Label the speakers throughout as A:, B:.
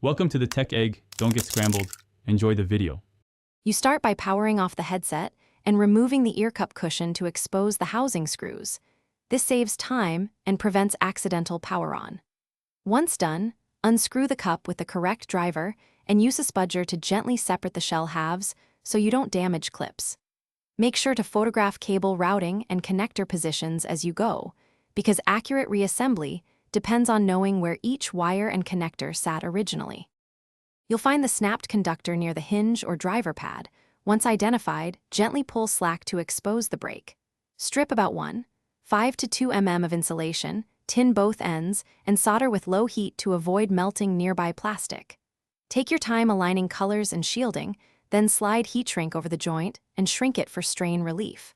A: Welcome to the Tech Egg. Don't get scrambled. Enjoy the video.
B: You start by powering off the headset and removing the ear cup cushion to expose the housing screws. This saves time and prevents accidental power on. Once done, unscrew the cup with the correct driver and use a spudger to gently separate the shell halves so you don't damage clips. Make sure to photograph cable routing and connector positions as you go, because accurate reassembly depends on knowing where each wire and connector sat originally. You'll find the snapped conductor near the hinge or driver pad. Once identified, gently pull slack to expose the break. Strip about 1.5 to 2 mm of insulation, tin both ends, and solder with low heat to avoid melting nearby plastic. Take your time aligning colors and shielding, then slide heat shrink over the joint and shrink it for strain relief.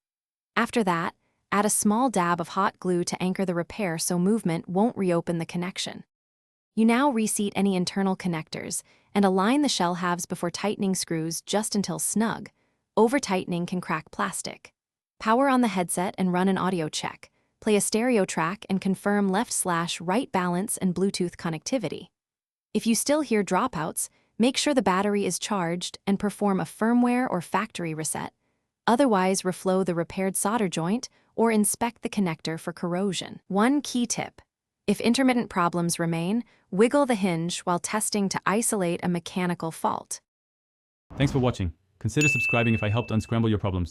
B: After that, add a small dab of hot glue to anchor the repair so movement won't reopen the connection. You now reseat any internal connectors and align the shell halves before tightening screws just until snug. Over-tightening can crack plastic. Power on the headset and run an audio check. Play a stereo track and confirm left/right balance and Bluetooth connectivity. If you still hear dropouts, make sure the battery is charged and perform a firmware or factory reset. Otherwise, reflow the repaired solder joint or inspect the connector for corrosion. One key tip: if intermittent problems remain, wiggle the hinge while testing to isolate a mechanical fault.
A: Thanks for watching. Consider subscribing if I helped unscramble your problems.